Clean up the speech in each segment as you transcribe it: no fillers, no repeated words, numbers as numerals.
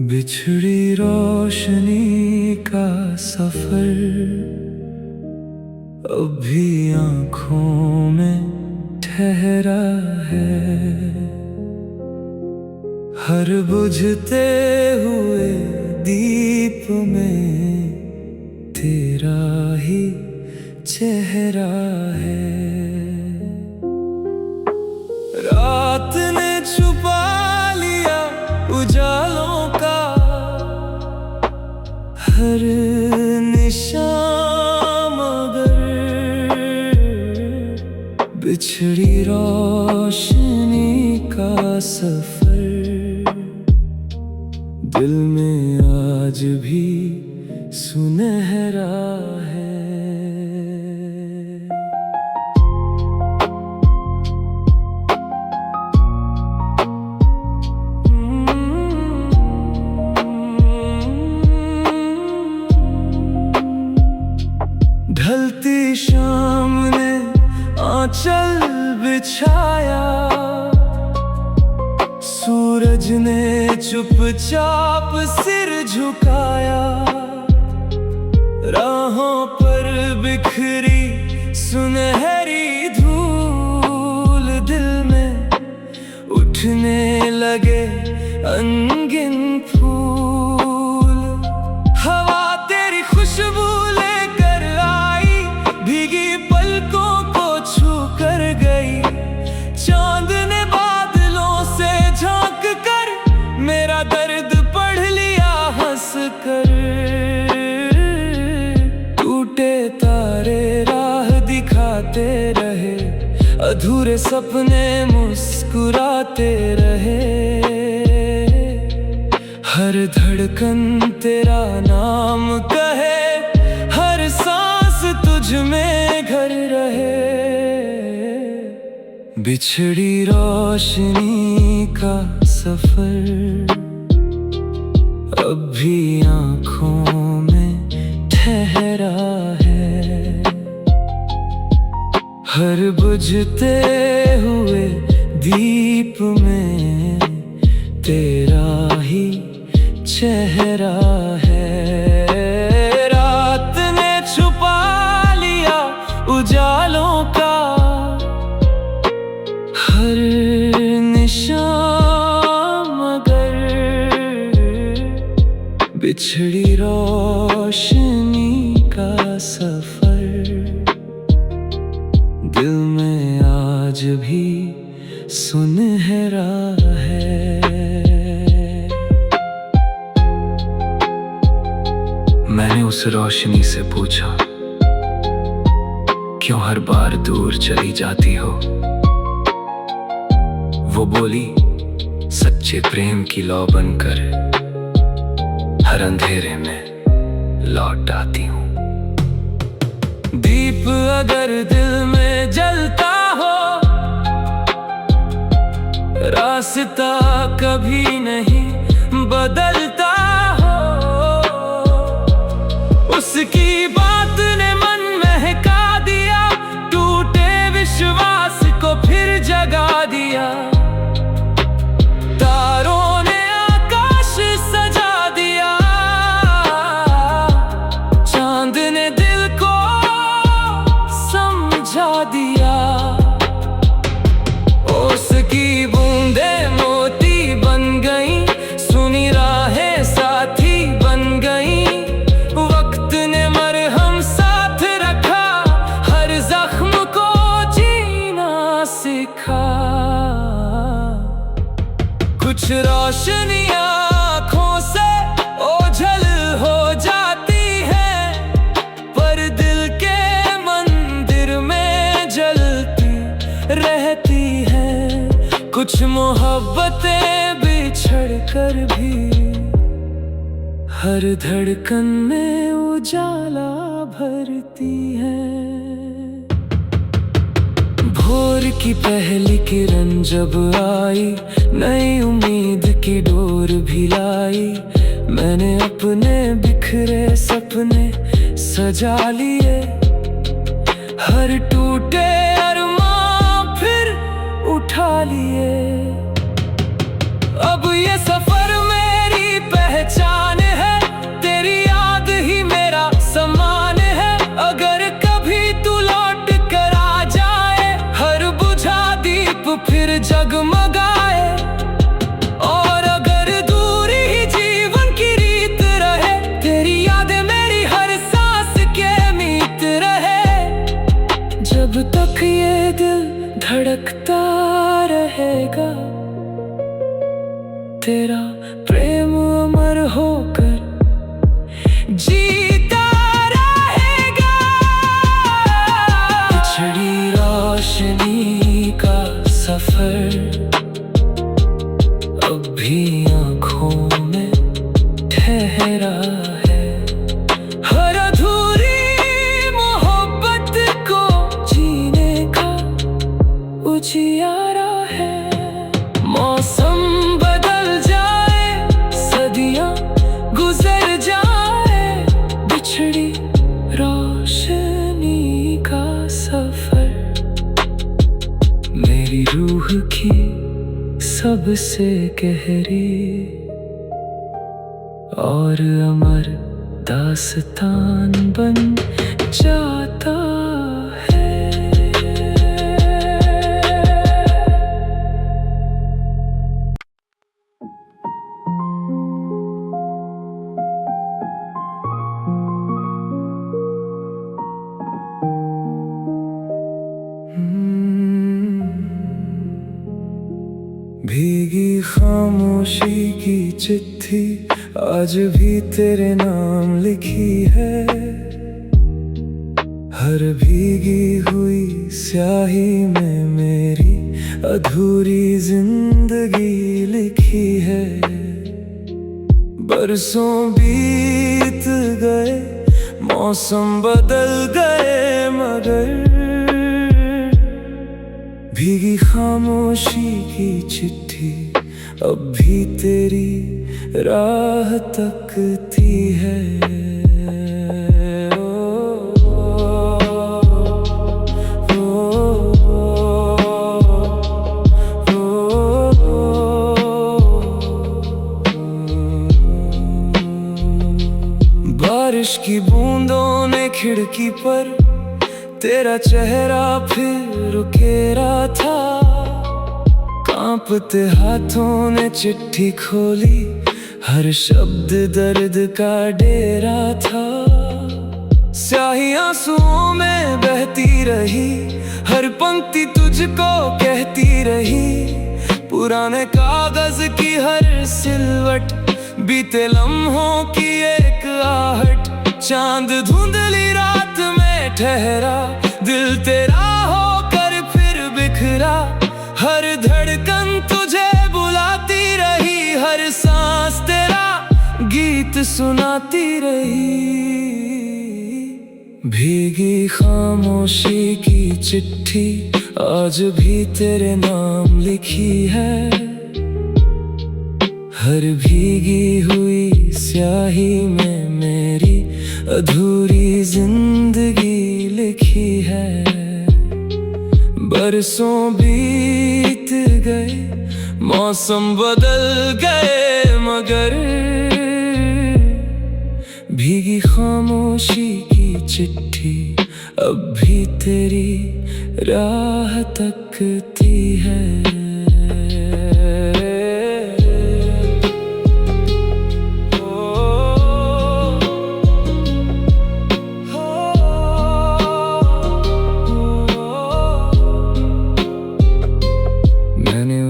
बिछड़ी रोशनी का सफर अब भी आँखों में ठहरा है। हर बुझते हुए दीप में तेरा ही चेहरा है। रात ने छुपा लिया उजालों का हर निशान, मगर बिछड़ी रोशनी का सफर दिल में आज भी सुनहरा है। ढलती शाम ने आंचल बिछाया, सूरज ने चुपचाप सिर झुकाया। राहों पर बिखरी सुनहरी धूल दिल में उठने लगे अनगिन फूल। हवा तेरी खुशबू लेकर आई, भीगी पलकों को छू कर गई। चांद ने बादलों से झांक कर मेरा दर्द पढ़ लिया हंस कर। टूटे तारे राह दिखाते रहे, अधूरे सपने मुस्कुराते रहे। हर धड़कन तेरा नाम कहे, हर सांस तुझ में घर रहे। बिछड़ी रोशनी का सफर अब भी आँखों में ठहरा है। हर बुझते हुए दीप में तेरा ही चेहरा है। रात ने छुपा लिया उजालों का हर निशान, मगर बिछड़ी रोशनी का सफर दिल में आज भी सुनहरा है। मैंने उस रोशनी से पूछा, क्यों हर बार दूर चली जाती हो? वो बोली, सच्चे प्रेम की लौ बनकर हर अंधेरे में लौट आती हूँ। दीप अगर दिल में जलता हो, रास्ता कभी नहीं बदलता हो। उसकी बात ने मन महका दिया, टूटे विश्वास को फिर जगा दिया। तारों ने आकाश सजा दिया, चांद ने दिल को समझा दिया। उसकी बूंदे मोती बन गई, सुनी राहें साथी बन गई। वक्त ने मरहम साथ रखा, हर जख्म को जीना सिखा। कुछ रोशनियां आँखों से ओझल हो जाती है, पर दिल के मंदिर में जलती रहती है। कुछ मोहब्बतें बिछड़ कर भी हर धड़कन में उजाला भरती है। भोर की पहली किरण जब आई, नई उम्मीद की डोर भी लाई। मैंने अपने बिखरे सपने सजा लिए, हर टूटे अरमां फिर उठा लिए। अब ये सफर मेरी पहली होकर जीता रहेगा। बिछड़ी रोशनी का सफर अब भी आँखों में ठहरा है। हर अधूरी मोहब्बत को जीने का उजियारा है। मौसम बदल जाए, सदियां गुजर जाए, बिछड़ी रोशनी का सफर मेरी रूह की सबसे गहरी और अमर दास्तान बन जाता है। भीगी खामोशी की चिट्ठी आज भी तेरे नाम लिखी है। हर भीगी हुई स्याही में मेरी अधूरी जिंदगी लिखी है। बरसों बीत गए, मौसम बदल गए, मगर भीगी खामोशी की चिट्ठी अब भी तेरी राह तकती है। बारिश की बूंदों ने खिड़की पर तेरा चेहरा फिर उकेरा था। कांपते हाथों ने चिट्ठी खोली, हर शब्द दर्द का डेरा था। स्याही आंसुओं में बहती रही, हर पंक्ति तुझको कहती रही। पुराने कागज की हर सिलवट, बीते लम्हों की एक आहट। चांद धुंधली रात में ठहरा, दिल तेरा होकर फिर बिखरा। हर धड़कन तुझे बुलाती रही, हर सांस तेरा गीत सुनाती रही। भीगी खामोशी की चिट्ठी आज भी तेरे नाम लिखी है। हर भीगी हुई स्याही में मेरी अधूरी जिंदगी लिखी है। बरसों बीत गए, मौसम बदल गए, मगर भीगी खामोशी की चिट्ठी अब भी तेरी राह तकती है।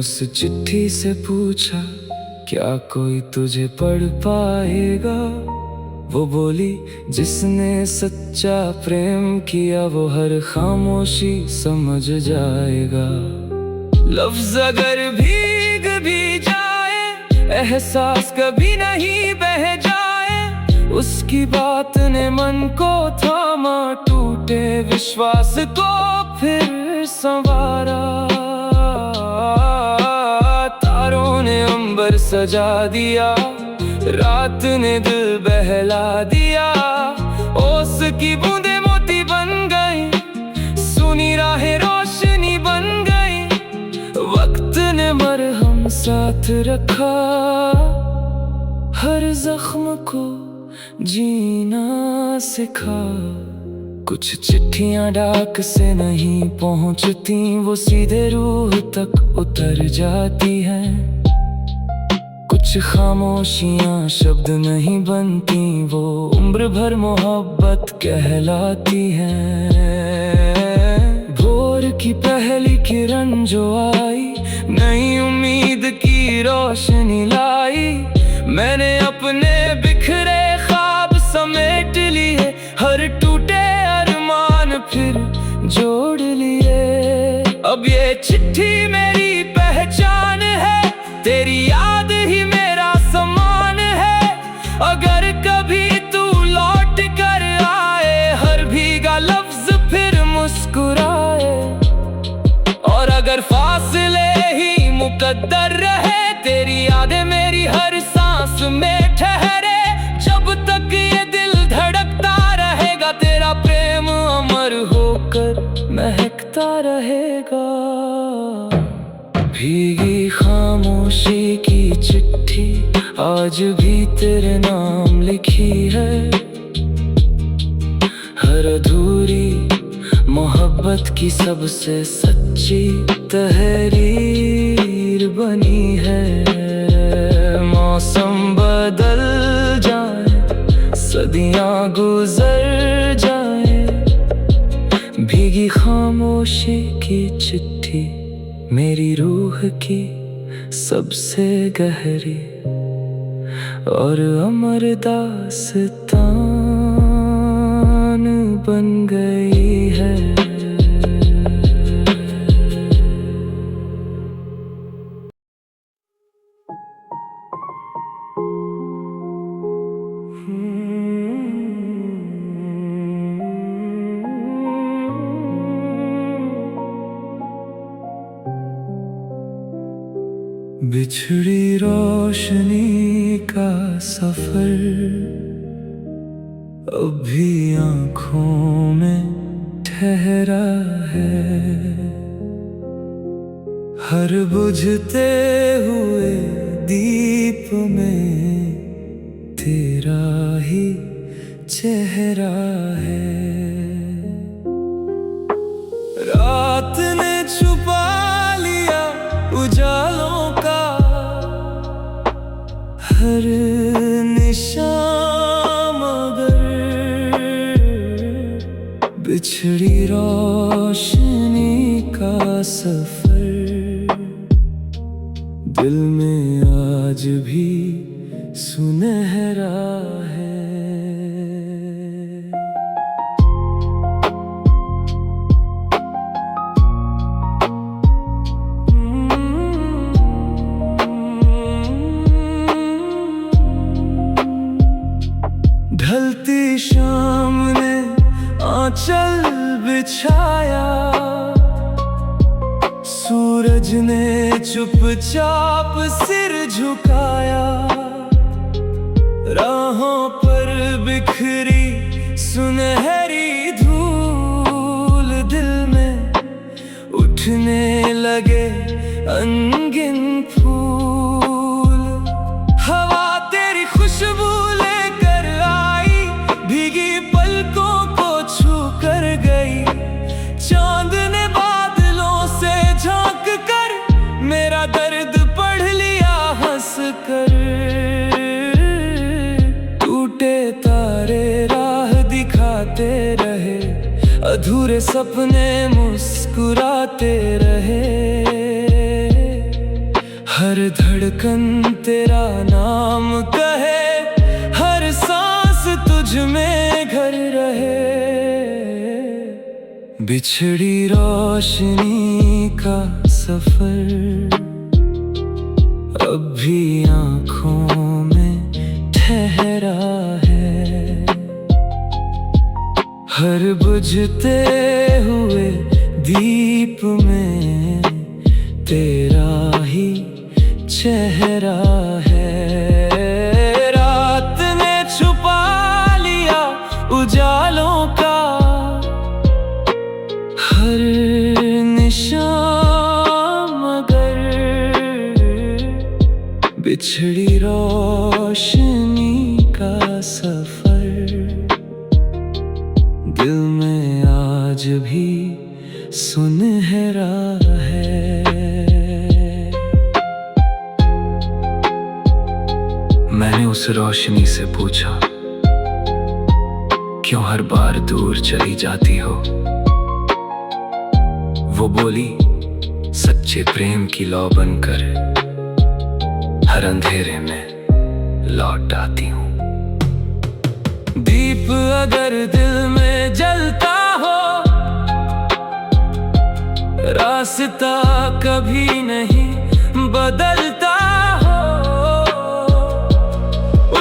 उस चिट्ठी से पूछा, क्या कोई तुझे पढ़ पाएगा? वो बोली, जिसने सच्चा प्रेम किया वो हर खामोशी समझ जाएगा। लफ्ज अगर भीग भी जाए, एहसास कभी नहीं बह जाए। उसकी बात ने मन को थामा, टूटे विश्वास को फिर संवारा। तारों ने अंबर सजा दिया, रात ने दिल बहला दिया। ओस की बूंदे मोती बन गई, सुनी राहें रोशनी बन गई। वक्त ने मरहम साथ रखा, हर जख्म को जीना सिखा। कुछ चिट्ठियां डाक से नहीं पहुंचती, वो सीधे रूह तक उतर जाती हैं। कुछ खामोशियां शब्द नहीं बनती, वो उम्र भर मोहब्बत कहलाती हैं। भोर की पहली किरण जो आई, नई उम्मीद की रोशनी लाई। मैंने अपने अगर कभी तू लौट कर आए, हर भीगा लफ्ज फिर मुस्कुराए। और अगर फासले ही मुकद्दर रहे, तेरी यादें मेरी हर सांस में ठहरे। जब तक ये दिल धड़कता रहेगा, तेरा प्रेम अमर होकर महकता रहेगा। भीगी खामोशी की चिट्ठी आज भी तेरे नाम लिखी है। हर अधूरी मोहब्बत की सबसे सच्ची तहरीर बनी है। मौसम बदल जाए, सदियां गुजर जाए, भीगी खामोशी की चिट्ठी मेरी रूह की सबसे गहरी और अमर दास्तान बन गई है। बिछड़ी रोशनी का सफर अब भी आँखों में ठहरा है। हर बुझते हुए दीप में तेरा ही चेहरा है। रात ने छुपा लिया उजालों का हर निशान, मगर बिछड़ी रोशनी का सफर दिल में आज भी सुनहरा है। ढलती शाम ने आंचल बिछाया, सूरज ने चुपचाप सिर झुकाया। राहों पर बिखरी सुनहरी धूल दिल में उठने लगे अनगिन फूल। हवा तेरी खुशबू लेकर आई, भीगी पलकों को छू कर गई। चांद ने बादलों से झांक कर मेरा दर्द पढ़ लिया हंस कर। टूटे तारे राह दिखाते रहे, अधूरे सपने मुस्कुराते रहे। हर धड़कन तेरा नाम कहे, हर सांस तुझ में घर रहे। बिछड़ी रोशनी का सफर अब भी आँखों में ठहरा है। हर बुझते हुए दीप में तेरा ही चेहरा है। रात ने छुपा लिया उजालों का हर निशान, मगर बिछड़ी रोशनी का सफर दिल में आज भी सुनहरा है। मैंने उस रोशनी से पूछा, क्यों हर बार दूर चली जाती हो? वो बोली, सच्चे प्रेम की लौ बनकर हर अंधेरे में लौट आती हूँ। दीप अगर दिल में जलता हो, रास्ता कभी नहीं बदलता हो।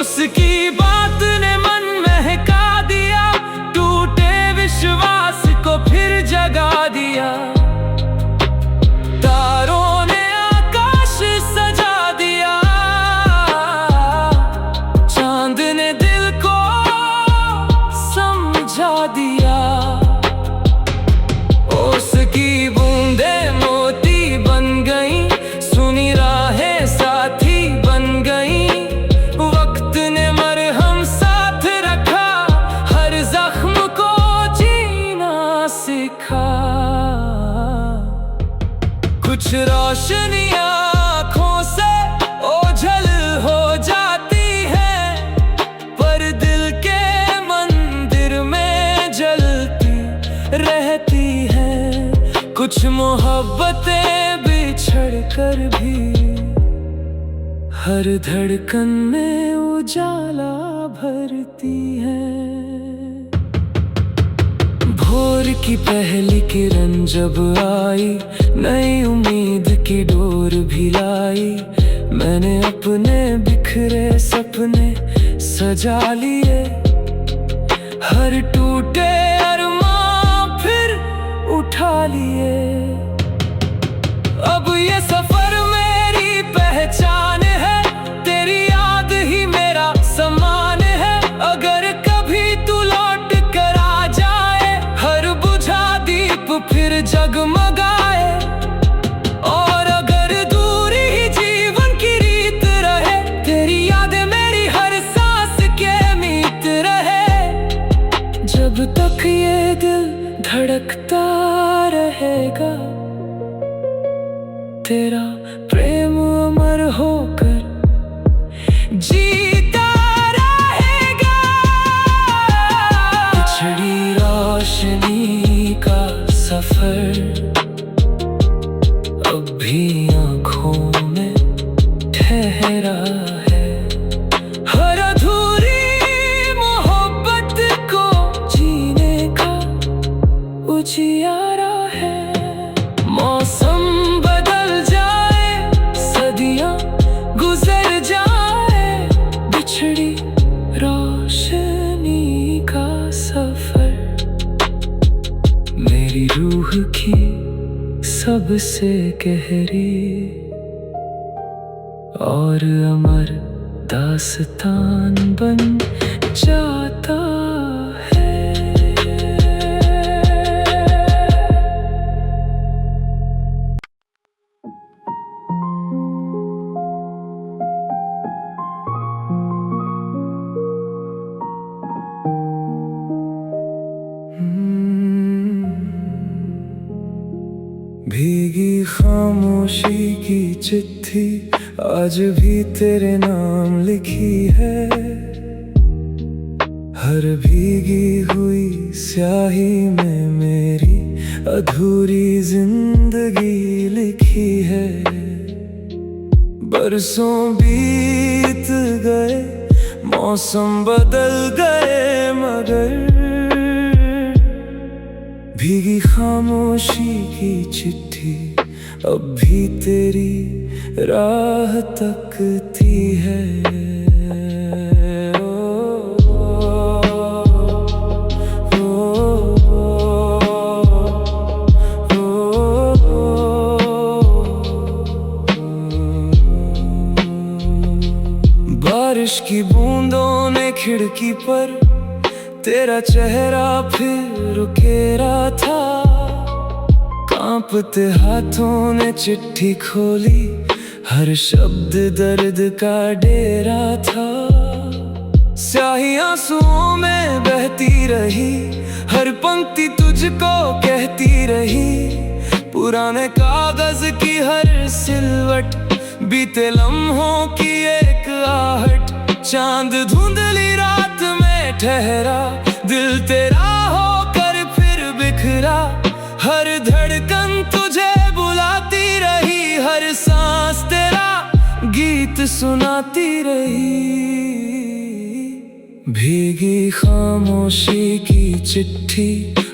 उसकी बात ने मन महका दिया, टूटे विश्वास को फिर जगा दिया। तारों ने आकाश सजा दिया, चांद ने दिल को समझा दिया। उसकी बूंदे मोती बन गईं, सुनी राहें साथी बन गईं। वक्त ने मरहम साथ रखा, हर जख्म को जीना सिखा। कुछ रोशनियां आँखों से ओझल हो जाती है, पर दिल के मंदिर में जलती रहती है। कुछ मोहब्बतें बिछड़ कर भी हर धड़कन में उजाला भरती है। भोर की पहली किरण जब आई, नई उम्मीद की डोर भी लाई। मैंने अपने बिखरे सपने सजा लिए, हर टूटे अरमान फिर उठा लिए। अब ये सफर मेरी पहचान है, तेरी याद ही मेरा सम्मान है। अगर कभी तू लौट कर आ जाए, हर बुझा दीप फिर जगमगाए। और अगर दूरी ही जीवन की रीत रहे, तेरी यादें मेरी हर सांस के मीत रहे। जब तक ये दिल धड़कता रहेगा, तेरा प्रेम अमर होकर जीता रहेगा। बिछड़ी रोशनी का सफर अब भी आँखों में ठहरा है। हर अधूरी मोहब्बत को जीने का उजियारा है। मौसम बदल जाए, सदियां गुजर जाए, बिछड़ी रोशनी का सफर मेरी रूह की सबसे गहरी और अमर दास्तान बन जाता है। भीगी खामोशी की चिट्ठी आज भी तेरे नाम लिखी है। हर भीगी हुई स्याही में मेरी अधूरी जिंदगी लिखी है। बरसों बीत गए, मौसम बदल गए, मगर भीगी खामोशी की चिट्ठी अब भी तेरी राह तकती है। बारिश की बूंदों ने खिड़की पर तेरा चेहरा फिर उकेरा था। कांपते हाथों ने चिट्ठी खोली, हर शब्द दर्द का डेरा था। स्याही आंसुओं में बहती रही, हर पंक्ति तुझको कहती रही। पुराने कागज की हर सिलवट, बीते लम्हों की एक आहट। चांद धुंधली रात में ठहरा, दिल तेरा होकर फिर बिखरा। हर धड़कन तुझे बुलाती रही, हर सांस तेरा गीत सुनाती रही। भीगी खामोशी की चिट्ठी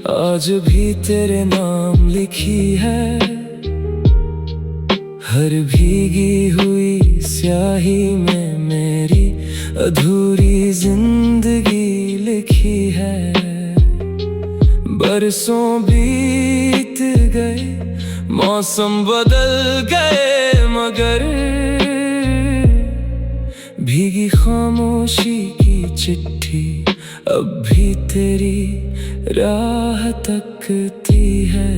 आज भी तेरे नाम लिखी है। हर भीगी हुई स्याही में मेरी अधूरी जिंदगी लिखी है। बरसों बीत गए, मौसम बदल गए, मगर भीगी खामोशी की चिट्ठी अब भी तेरी राह तकती है।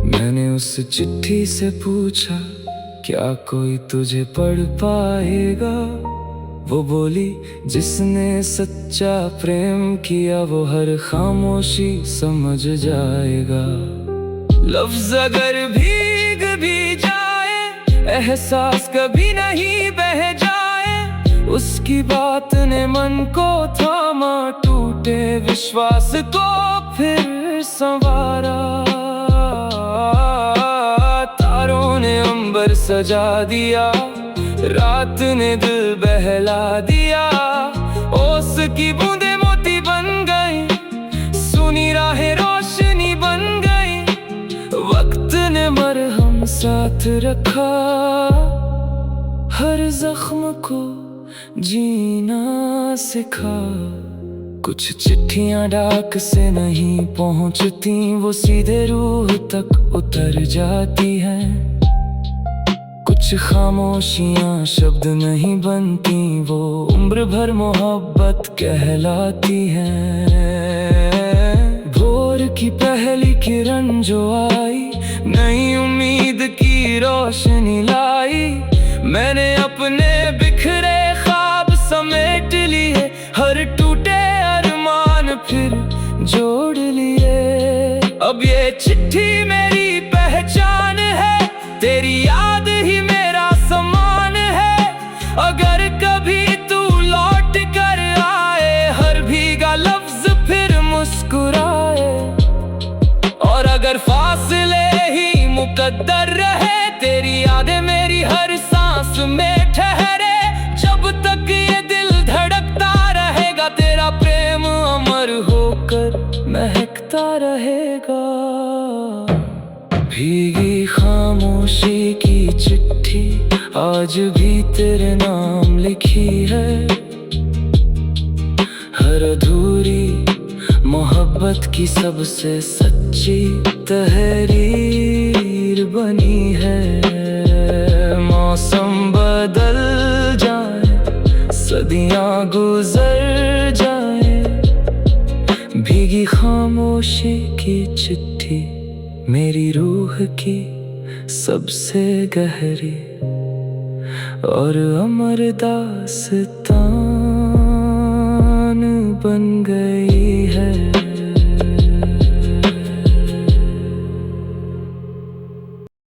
मैंने उस चिट्ठी से पूछा, क्या कोई तुझे पढ़ पाएगा? वो बोली, जिसने सच्चा प्रेम किया वो हर खामोशी समझ जाएगा। लफ्ज अगर भीग भी जाए, एहसास कभी नहीं बह जाए, उसकी बात ने मन को थामा, टूटे विश्वास को फिर संवारा। तारों ने अंबर सजा दिया, रात ने दिल बहला दिया, ओस की बूंदे मोती बन गई, सुनी राहें रोशनी बन गई, वक्त ने मरहम साथ रखा, हर जख्म को जीना सिखा। कुछ चिट्ठियां डाक से नहीं पहुंचती, वो सीधे रूह तक उतर जाती हैं। कुछ खामोशियां शब्द नहीं बनती, वो उम्र भर मोहब्बत कहलाती हैं। भोर की पहली किरण जो आई, नई उम्मीद की रोशनी लाई, मैंने अपने बिखरे ख्वाब समेट लिए, हर टूटे अरमान फिर जोड़ लिए। अब ये चिट्ठी मेरी पहचान है, तेरी याद ही मेरा सम्मान है। अगर कभी तू लौट कर आए, हर भीगा लफ्ज फिर मुस्कुराए, और अगर फासले ही मुकद्दर रहे, तेरी यादें मेरी हर सांस में ठहरे। जब तक ये दिल धड़कता रहेगा, तेरा प्रेम अमर होकर महकता रहेगा। भीगी खामोशी की चिट्ठी आज भी तेरे नाम लिखी है, हर अधूरी मोहब्बत की सबसे सच्ची तहरीर बनी है। मौसम बदल जाए, सदियां गुजर जाए, भीगी खामोशी की चिट्ठी मेरी रूह की सबसे गहरी और अमर दास्तान बन गई है।